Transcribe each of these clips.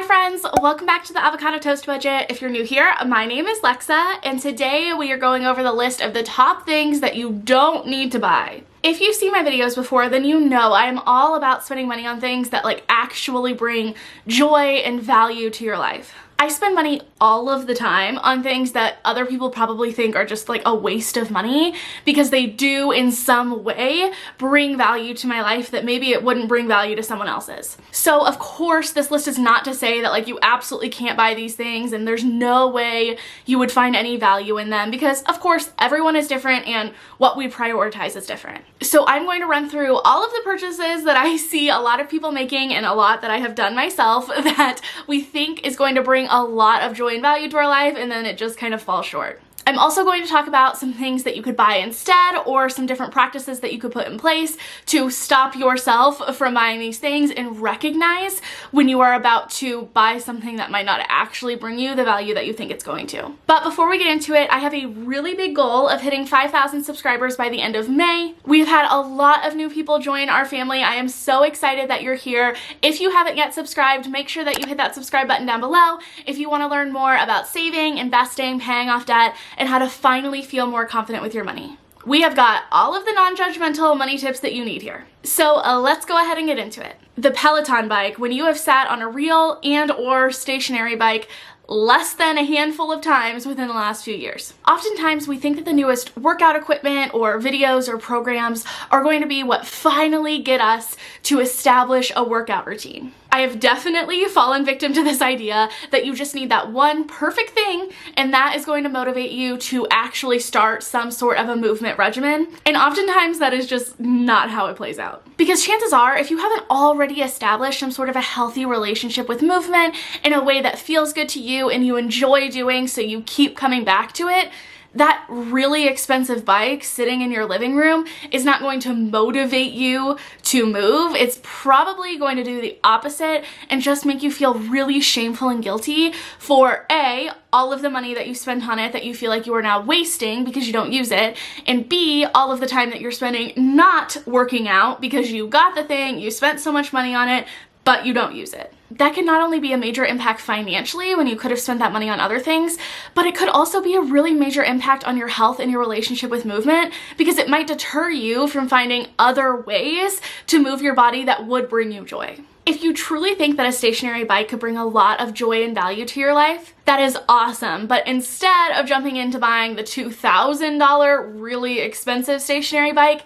Hi friends, welcome back to the Avocado Toast Budget. If you're new here, my name is Lexa, and today we are going over the list of the top things that you don't need to buy. If you've seen my videos before, then you know I am all about spending money on things that actually bring joy and value to your life. I spend money all of the time on things that other people probably think are just a waste of money because they do in some way bring value to my life that maybe it wouldn't bring value to someone else's. So of course this list is not to say that you absolutely can't buy these things and there's no way you would find any value in them, because of course everyone is different and what we prioritize is different. So I'm going to run through all of the purchases that I see a lot of people making and a lot that I have done myself that we think is going to bring a lot of joy and value to our life, and then it just kind of falls short. I'm also going to talk about some things that you could buy instead, or some different practices that you could put in place to stop yourself from buying these things and recognize when you are about to buy something that might not actually bring you the value that you think it's going to. But before we get into it, I have a really big goal of hitting 5,000 subscribers by the end of May. We've had a lot of new people join our family. I am so excited that you're here. If you haven't yet subscribed, make sure that you hit that subscribe button down below if you want to learn more about saving, investing, paying off debt, and how to finally feel more confident with your money. We have got all of the non-judgmental money tips that you need here. So let's go ahead and get into it. The Peloton bike. When you have sat on a real and or stationary bike less than a handful of times within the last few years. Oftentimes we think that the newest workout equipment or videos or programs are going to be what finally get us to establish a workout routine. I have definitely fallen victim to this idea that you just need that one perfect thing and that is going to motivate you to actually start some sort of a movement regimen. And oftentimes that is just not how it plays out. Because chances are, if you haven't already established some sort of a healthy relationship with movement in a way that feels good to you and you enjoy doing so you keep coming back to it, that really expensive bike sitting in your living room is not going to motivate you to move. It's probably going to do the opposite and just make you feel really shameful and guilty for A, all of the money that you spend on it that you feel like you are now wasting because you don't use it, and B, all of the time that you're spending not working out because you got the thing, you spent so much money on it, but you don't use it. That can not only be a major impact financially when you could have spent that money on other things, but it could also be a really major impact on your health and your relationship with movement, because it might deter you from finding other ways to move your body that would bring you joy. If you truly think that a stationary bike could bring a lot of joy and value to your life, that is awesome. But instead of jumping into buying the $2,000 really expensive stationary bike,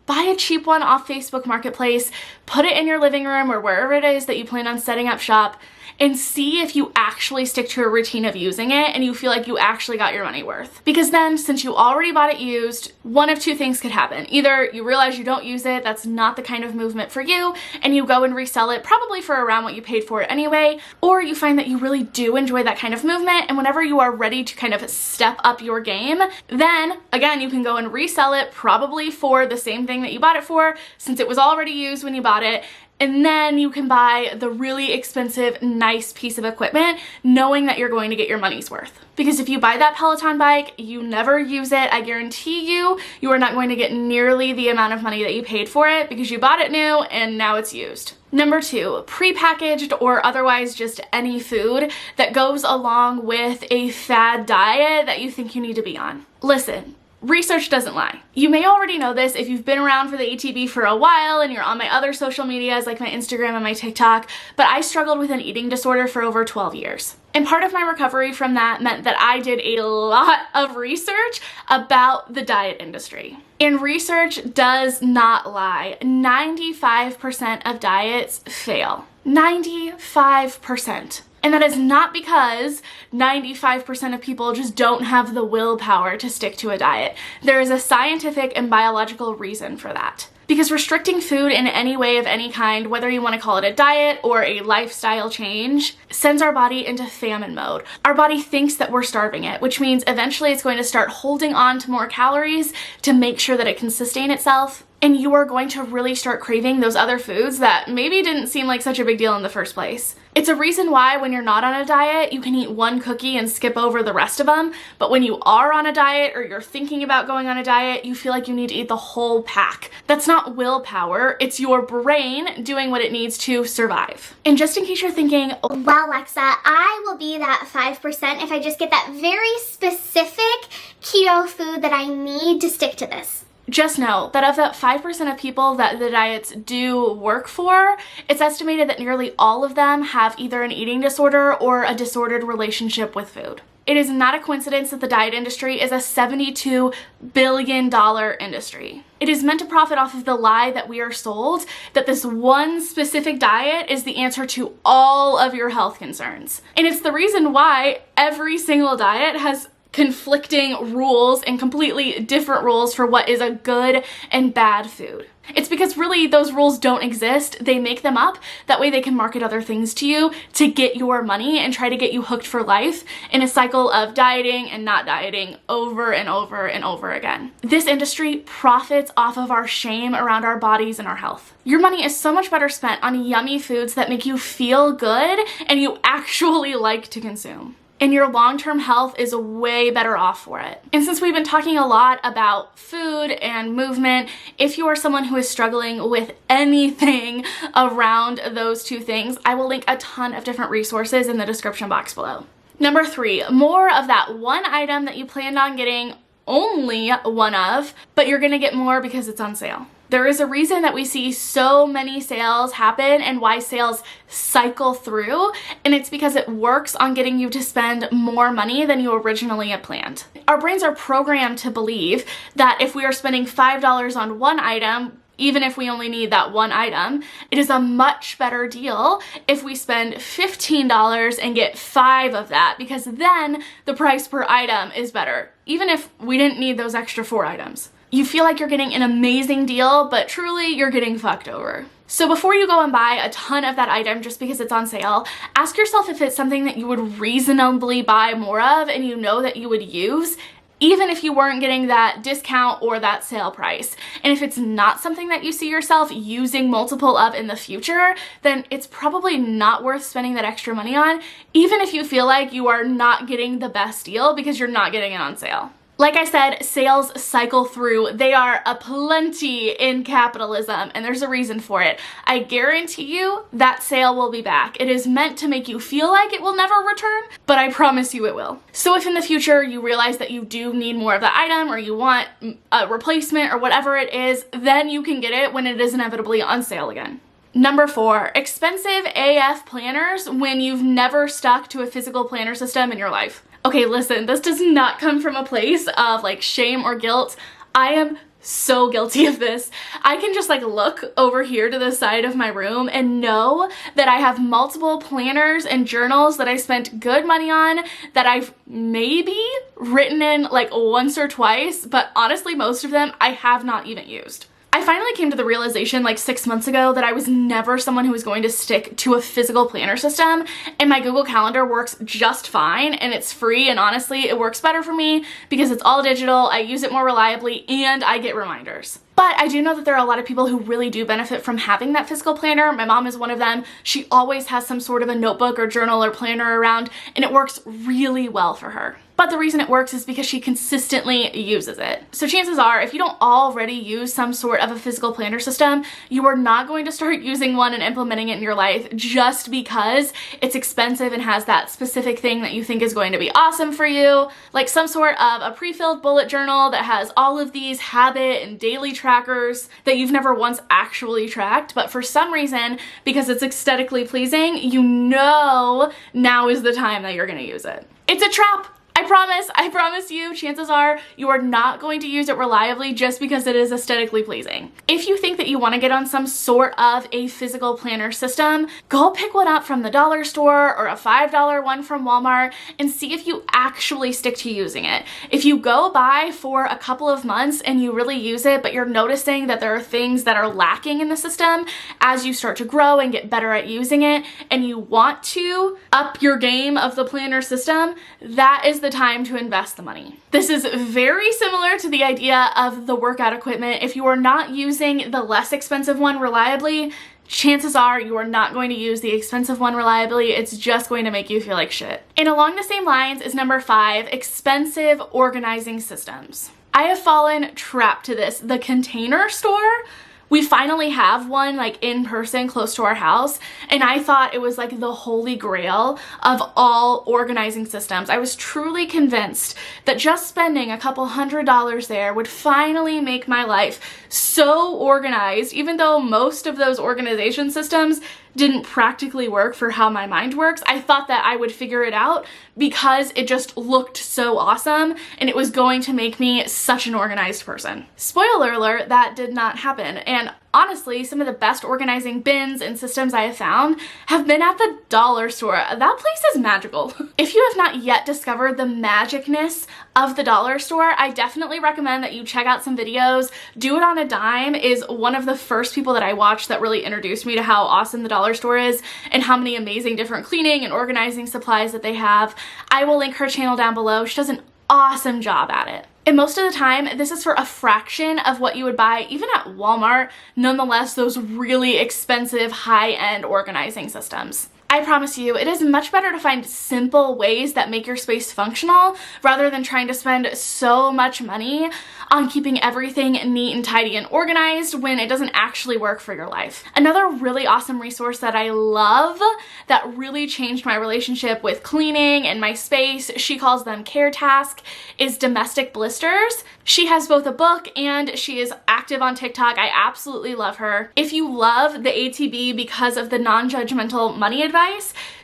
buy a cheap one off Facebook Marketplace, put it in your living room or wherever it is that you plan on setting up shop, and see if you actually stick to a routine of using it and you feel like you actually got your money worth. Because then, since you already bought it used, one of two things could happen. Either you realize you don't use it, that's not the kind of movement for you, and you go and resell it probably for around what you paid for it anyway, or you find that you really do enjoy that kind of movement, and whenever you are ready to kind of step up your game, then again you can go and resell it probably for the same thing that you bought it for, since it was already used when you bought it. And then you can buy the really expensive, nice piece of equipment knowing that you're going to get your money's worth. Because if you buy that Peloton bike, you never use it, I guarantee you, you are not going to get nearly the amount of money that you paid for it because you bought it new and now it's used. Number 2, prepackaged or otherwise just any food that goes along with a fad diet that you think you need to be on. Listen. Research doesn't lie. You may already know this if you've been around for the ATB for a while and you're on my other social medias like my Instagram and my TikTok, but I struggled with an eating disorder for over 12 years. And part of my recovery from that meant that I did a lot of research about the diet industry. And research does not lie. 95% of diets fail. 95%. And that is not because 95% of people just don't have the willpower to stick to a diet. There is a scientific and biological reason for that. Because restricting food in any way of any kind, whether you want to call it a diet or a lifestyle change, sends our body into famine mode. Our body thinks that we're starving it, which means eventually it's going to start holding on to more calories to make sure that it can sustain itself. and you are going to really start craving those other foods that maybe didn't seem like such a big deal in the first place. It's a reason why when you're not on a diet, you can eat one cookie and skip over the rest of them, but when you are on a diet or you're thinking about going on a diet, you feel like you need to eat the whole pack. That's not willpower, it's your brain doing what it needs to survive. And just in case you're thinking, wow, Alexa, I will be that 5% if I just get that very specific keto food that I need to stick to this. just know that of that 5% of people that the diets do work for, it's estimated that nearly all of them have either an eating disorder or a disordered relationship with food. It is not a coincidence that the diet industry is a $72 billion industry. It is meant to profit off of the lie that we are sold that this one specific diet is the answer to all of your health concerns. And it's the reason why every single diet has conflicting rules and completely different rules for what is a good and bad food. It's because really those rules don't exist. They make them up. That way they can market other things to you to get your money and try to get you hooked for life in a cycle of dieting and not dieting over and over and over again. This industry profits off of our shame around our bodies and our health. Your money is so much better spent on yummy foods that make you feel good and you actually like to consume. And your long-term health is way better off for it. And since we've been talking a lot about food and movement, if you are someone who is struggling with anything around those two things, I will link a ton of different resources in the description box below. Number 3, more of that one item that you planned on getting only one of, but you're gonna get more because it's on sale. There is a reason that we see so many sales happen and why sales cycle through, and it's because it works on getting you to spend more money than you originally had planned. Our brains are programmed to believe that if we are spending $5 on one item, even if we only need that one item, it is a much better deal if we spend $15 and get 5 of that, because then the price per item is better, even if we didn't need those extra 4 items. You feel like you're getting an amazing deal, but truly you're getting fucked over. So before you go and buy a ton of that item just because it's on sale, ask yourself if it's something that you would reasonably buy more of and you know that you would use, even if you weren't getting that discount or that sale price. And if it's not something that you see yourself using multiple of in the future, then it's probably not worth spending that extra money on, even if you feel like you are not getting the best deal because you're not getting it on sale. Like I said, sales cycle through. They are aplenty in capitalism, and there's a reason for it. I guarantee you that sale will be back. It is meant to make you feel like it will never return, but I promise you it will. So if in the future you realize that you do need more of the item or you want a replacement or whatever it is, then you can get it when it is inevitably on sale again. Number 4, expensive AF planners when you've never stuck to a physical planner system in your life. Okay, listen, this does not come from a place of like shame or guilt. I am so guilty of this. I can just like look over here to the side of my room and know that I have multiple planners and journals that I spent good money on that I've maybe written in like once or twice, but honestly, most of them I have not even used. I finally came to the realization like 6 months ago that I was never someone who was going to stick to a physical planner system, and my Google Calendar works just fine and it's free, and honestly it works better for me because it's all digital, I use it more reliably, and I get reminders. But I do know that there are a lot of people who really do benefit from having that physical planner. My mom is one of them. She always has some sort of a notebook or journal or planner around, and it works really well for her. But the reason it works is because she consistently uses it. So chances are, if you don't already use some sort of a physical planner system, you are not going to start using one and implementing it in your life just because it's expensive and has that specific thing that you think is going to be awesome for you. Like some sort of a pre-filled bullet journal that has all of these habit and daily trackers that you've never once actually tracked, but for some reason, because it's aesthetically pleasing, you know now is the time that you're gonna use it. It's a trap. I promise you, chances are you are not going to use it reliably just because it is aesthetically pleasing. If you think that you want to get on some sort of a physical planner system, go pick one up from the dollar store or a $5 one from Walmart and see if you actually stick to using it. If you go by for a couple of months and you really use it, but you're noticing that there are things that are lacking in the system as you start to grow and get better at using it, and you want to up your game of the planner system, that is the time to invest the money. This is very similar to the idea of the workout equipment. If you are not using the less expensive one reliably, chances are you are not going to use the expensive one reliably. It's just going to make you feel like shit. And along the same lines is number 5, expensive organizing systems. I have fallen trapped to this. The Container Store, we finally have one like in person close to our house, and I thought it was like the holy grail of all organizing systems. I was truly convinced that just spending a couple $100s there would finally make my life so organized, even though most of those organization systems didn't practically work for how my mind works. I thought that I would figure it out because it just looked so awesome and it was going to make me such an organized person. Spoiler alert, that did not happen. And honestly, some of the best organizing bins and systems I have found have been at the dollar store. That place is magical. If you have not yet discovered the magicness of the dollar store, I definitely recommend that you check out some videos. Do It on a Dime is one of the first people that I watched that really introduced me to how awesome the dollar store is and how many amazing different cleaning and organizing supplies that they have. I will link her channel down below. She does an awesome job at it. And most of the time, this is for a fraction of what you would buy even at Walmart, nonetheless, those really expensive high-end organizing systems. I promise you, it is much better to find simple ways that make your space functional rather than trying to spend so much money on keeping everything neat and tidy and organized when it doesn't actually work for your life. Another really awesome resource that I love that really changed my relationship with cleaning and my space, she calls them Care Task, is Domestic Blisters. She has both a book and she is active on TikTok. I absolutely love her. If you love the ATB because of the non-judgmental money advice,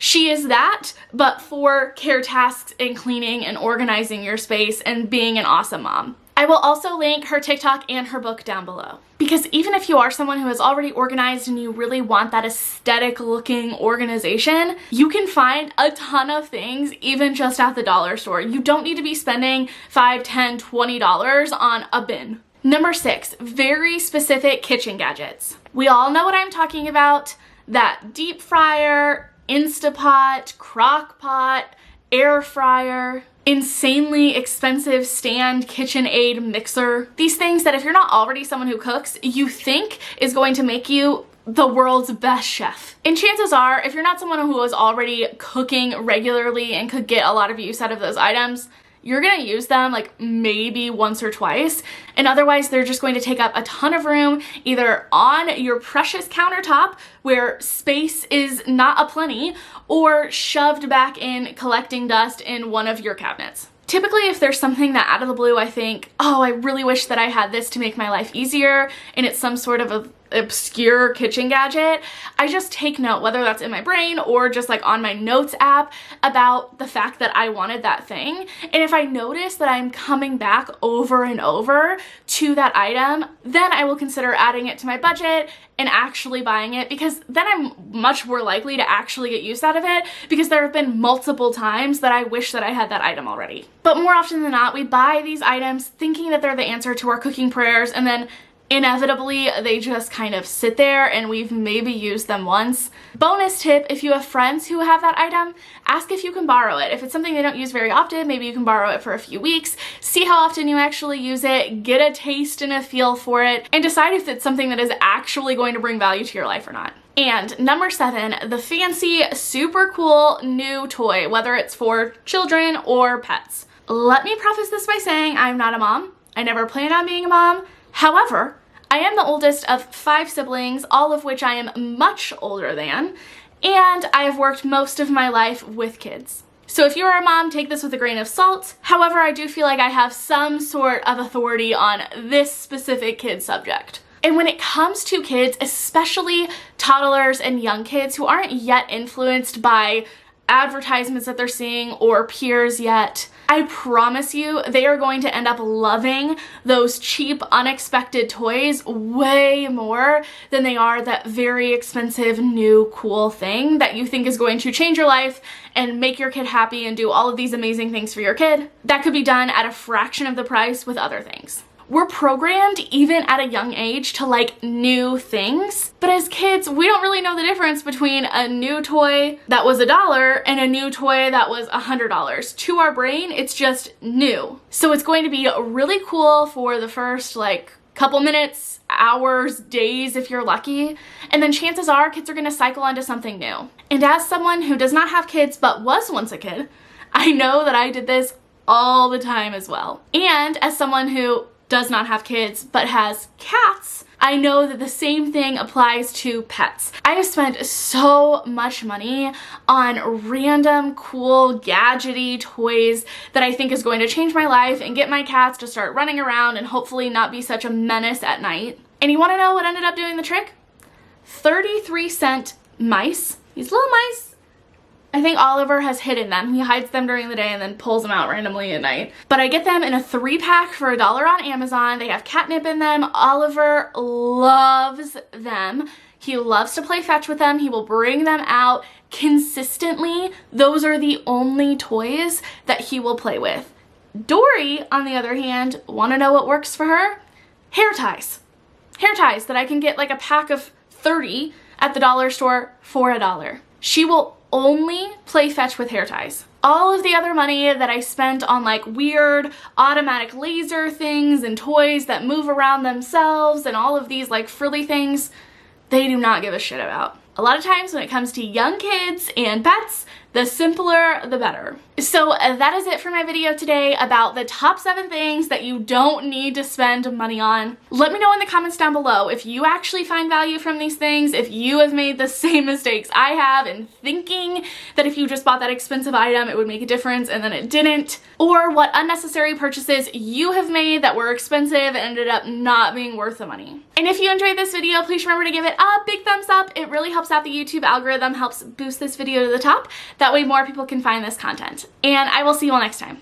she is that, but for care tasks and cleaning and organizing your space and being an awesome mom. I will also link her TikTok and her book down below. Because even if you are someone who is already organized and you really want that aesthetic looking organization, you can find a ton of things even just at the dollar store. You don't need to be spending $5, $10, $20 on a bin. Number 6, very specific kitchen gadgets. We all know what I'm talking about. That deep fryer, Instapot, crock pot, air fryer, insanely expensive stand KitchenAid mixer. These things that if you're not already someone who cooks, you think is going to make you the world's best chef. And chances are, if you're not someone who is already cooking regularly and could get a lot of use out of those items, you're gonna use them like maybe once or twice, and otherwise they're just going to take up a ton of room either on your precious countertop where space is not aplenty, or shoved back in collecting dust in one of your cabinets. Typically, if there's something that out of the blue I think, oh, I really wish that I had this to make my life easier, and it's some sort of a obscure kitchen gadget, I just take note, whether that's in my brain or just like on my notes app, about the fact that I wanted that thing. And if I notice that I'm coming back over and over to that item, then I will consider adding it to my budget and actually buying it, because then I'm much more likely to actually get use out of it, because there have been multiple times that I wish that I had that item already. But more often than not, we buy these items thinking that they're the answer to our cooking prayers, and then inevitably they just kind of sit there and we've maybe used them once. Bonus tip, if you have friends who have that item, ask if you can borrow it. If it's something they don't use very often, maybe you can borrow it for a few weeks, see how often you actually use it, get a taste and a feel for it, and decide if it's something that is actually going to bring value to your life or not. And number 7, the fancy, super cool new toy, whether it's for children or pets. Let me preface this by saying I'm not a mom. I never plan on being a mom. However, I am the oldest of 5 siblings, all of which I am much older than, and I have worked most of my life with kids. So if you're a mom, take this with a grain of salt. However, I do feel like I have some sort of authority on this specific kid subject. And when it comes to kids, especially toddlers and young kids who aren't yet influenced by advertisements that they're seeing or peers yet, I promise you they are going to end up loving those cheap, unexpected toys way more than they are that very expensive, new, cool thing that you think is going to change your life and make your kid happy and do all of these amazing things for your kid. That could be done at a fraction of the price with other things. we're programmed even at a young age to like new things. But as kids, we don't really know the difference between a new toy that was $1 and a new toy that was $100. To our brain, it's just new. So it's going to be really cool for the first like couple minutes, hours, days if you're lucky, and then chances are kids are going to cycle onto something new. And as someone who does not have kids but was once a kid, I know that I did this all the time as well. And as someone who does not have kids but has cats, I know that the same thing applies to pets. I have spent so much money on random cool gadgety toys that I think is going to change my life and get my cats to start running around and hopefully not be such a menace at night. And you want to know what ended up doing the trick? 33-cent mice. These little mice. I think Oliver has hidden them. He hides them during the day and then pulls them out randomly at night. But I get them in a 3-pack for $1 on Amazon. They have catnip in them. Oliver loves them. He loves to play fetch with them. He will bring them out consistently. Those are the only toys that he will play with. Dory, on the other hand, want to know what works for her? Hair ties. Hair ties that I can get like a pack of 30 at the dollar store for $1. She will only play fetch with hair ties. All of the other money that I spent on like weird automatic laser things and toys that move around themselves and all of these like frilly things, they do not give a shit about. A lot of times when it comes to young kids and pets, the simpler the better. So that is it for my video today about the top 7 things that you don't need to spend money on. Let me know in the comments down below if you actually find value from these things, if you have made the same mistakes I have in thinking that if you just bought that expensive item it would make a difference and then it didn't, or what unnecessary purchases you have made that were expensive and ended up not being worth the money. And if you enjoyed this video, please remember to give it a big thumbs up. It really helps out the YouTube algorithm, helps boost this video to the top. That way more people can find this content. And I will see you all next time.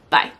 Bye.